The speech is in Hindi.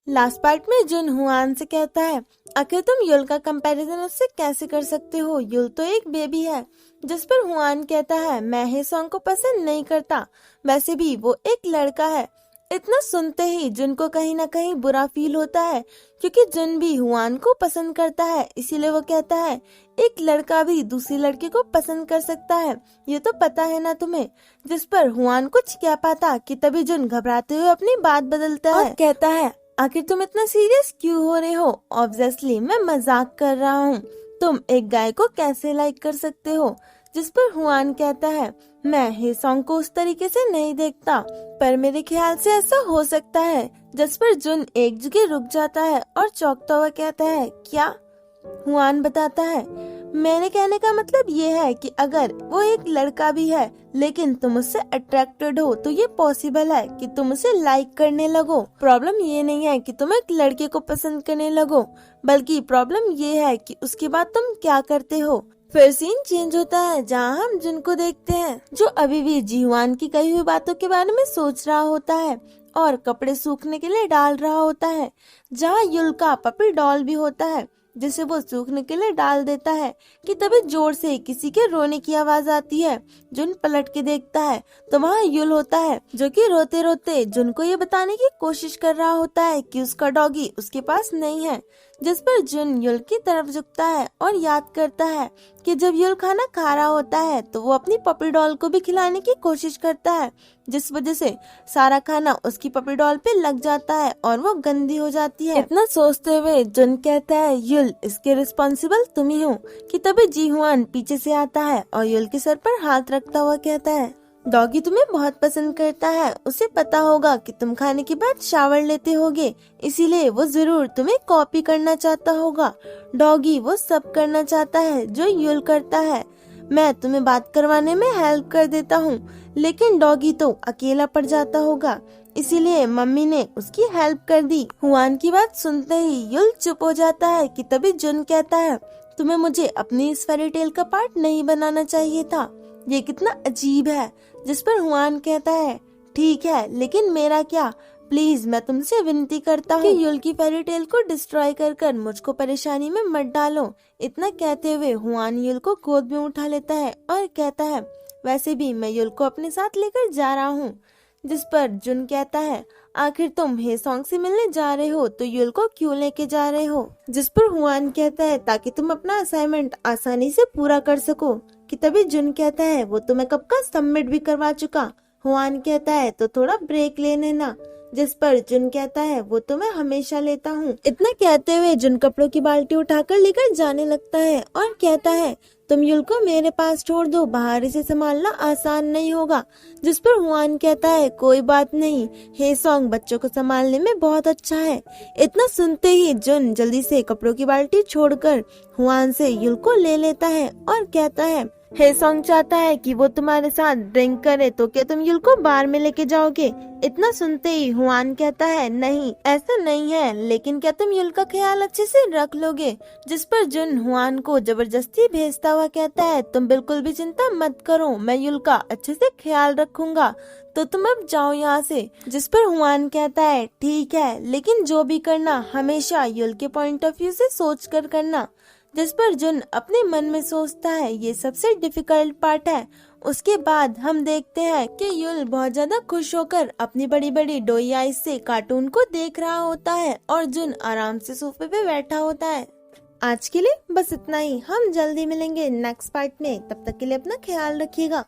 लास्ट पार्ट में जुन हुआन से कहता है, आखिर तुम युल का कंपैरिजन उससे कैसे कर सकते हो, युल तो एक बेबी है। जिस पर हुआन कहता है, मैं हेसोंग को पसंद नहीं करता, वैसे भी वो एक लड़का है। इतना सुनते ही जुन को कहीं ना कहीं बुरा फील होता है, क्योंकि जुन भी हुआन को पसंद करता है। इसीलिए वो कहता है, एक लड़का भी दूसरी लड़की को पसंद कर सकता है, ये तो पता है ना तुम्हें। जिस पर हुआन कुछ कह पाता कि तभी जुन घबराते हुए अपनी बात बदलता है और कहता है, आखिर तुम इतना सीरियस क्यों हो रहे हो? ऑब्वियसली मैं मजाक कर रहा हूँ, तुम एक गाय को कैसे लाइक कर सकते हो? जिस पर हुआन कहता है, मैं हेसोंग को उस तरीके से नहीं देखता, पर मेरे ख्याल से ऐसा हो सकता है। जिस पर जुन एक जगह रुक जाता है और चौंकता हुआ कहता है, क्या? हुआन बताता है, मेरे कहने का मतलब ये है कि अगर वो एक लड़का भी है लेकिन तुम उससे अट्रैक्टेड हो तो ये पॉसिबल है कि तुम उसे लाइक करने लगो। प्रॉब्लम ये नहीं है कि तुम एक लड़के को पसंद करने लगो, बल्कि प्रॉब्लम ये है कि उसके बाद तुम क्या करते हो। फिर सीन चेंज होता है, जहाँ हम जुन को देखते हैं जो अभी भी जीहुआन की कही हुई बातों के बारे में सोच रहा होता है और कपड़े सूखने के लिए डाल रहा होता है। जहाँ युल का पपी डॉल भी होता है जिसे वो सूखने के लिए डाल देता है कि तभी जोर से किसी के रोने की आवाज आती है। जुन पलट के देखता है तो वहाँ युल होता है, जो कि रोते रोते जुन को ये बताने की कोशिश कर रहा होता है कि उसका डॉगी उसके पास नहीं है। जिस पर जुन युल की तरफ झुकता है और याद करता है कि जब युल खाना खा रहा होता है तो वो अपनी पपी डॉल को भी खिलाने की कोशिश करता है, जिस वजह से सारा खाना उसकी पपी डॉल पे लग जाता है और वो गंदी हो जाती है। इतना सोचते हुए जुन कहता है, युल इसके रिस्पॉन्सिबल तुम ही हो। कि तभी जीहुआन पीछे से आता है और युल के सर पर हाथ रखता हुआ कहता है, डॉगी तुम्हें बहुत पसंद करता है, उसे पता होगा कि तुम खाने के बाद शावर लेते होगे, इसीलिए वो जरूर तुम्हें कॉपी करना चाहता होगा। डॉगी वो सब करना चाहता है जो युल करता है। मैं तुम्हें बात करवाने में हेल्प कर देता हूँ, लेकिन डॉगी तो अकेला पड़ जाता होगा, इसीलिए मम्मी ने उसकी हेल्प कर दी। हुआन की बात सुनते ही युल चुप हो जाता है कि तभी जुन कहता है, तुम्हें मुझे अपनी इस फेरी टेल का पार्ट नहीं बनाना चाहिए था, ये कितना अजीब है। जिस पर हुआन कहता है, ठीक है, लेकिन मेरा क्या? प्लीज मैं तुमसे विनती करता हूँ कि युल की फेरी टेल को डिस्ट्रॉय कर मुझको परेशानी में मत डालो। इतना कहते हुए हुआन युल को गोद में उठा लेता है और कहता है, वैसे भी मैं युल को अपने साथ लेकर जा रहा हूँ। जिस पर जुन कहता है, आखिर तुम हेसोंग से मिलने जा रहे हो तो युल को क्यों लेके जा रहे हो? जिस पर हुआन कहता है, ताकि तुम अपना असाइनमेंट आसानी से पूरा कर सको। कि तभी जुन कहता है, वो तो मैं कब का सबमिट भी करवा चुका। हुआन कहता है, तो थोड़ा ब्रेक ले लेना। जिस पर जुन कहता है, वो तो मैं हमेशा लेता हूँ। इतना कहते हुए जुन कपड़ों की बाल्टी उठाकर लेकर जाने लगता है और कहता है, तुम युल को मेरे पास छोड़ दो, बाहर इसे संभालना आसान नहीं होगा। जिस पर हुआन कहता है, कोई बात नहीं, हेसोंग बच्चों को संभालने में बहुत अच्छा है। इतना सुनते ही जुन जल्दी से कपड़ों की बाल्टी छोड़कर हुआन से युल को ले लेता है और कहता है, हेसोंग चाहता है कि वो तुम्हारे साथ ड्रिंक करे, तो क्या तुम युल को बार में लेके जाओगे? इतना सुनते ही हुआन कहता है, नहीं ऐसा नहीं है, लेकिन क्या तुम युल का ख्याल अच्छे से रख लोगे? जिस पर जुन हुआन को जबरदस्ती भेजता हुआ कहता है, तुम बिल्कुल भी चिंता मत करो, मैं युल का अच्छे से ख्याल रखूंगा, तो तुम अब जाओ यहाँ से। जिस पर हुआन कहता है, ठीक है, लेकिन जो भी करना हमेशा युल के पॉइंट ऑफ व्यू से सोच कर करना। जिस पर जुन अपने मन में सोचता है, ये सबसे डिफिकल्ट पार्ट है। उसके बाद हम देखते हैं कि युल बहुत ज्यादा खुश होकर अपनी बड़ी बड़ी डोई आईज से कार्टून को देख रहा होता है और जुन आराम से सोफे पे बैठा होता है। आज के लिए बस इतना ही, हम जल्दी मिलेंगे नेक्स्ट पार्ट में, तब तक के लिए अपना ख्याल रखिएगा।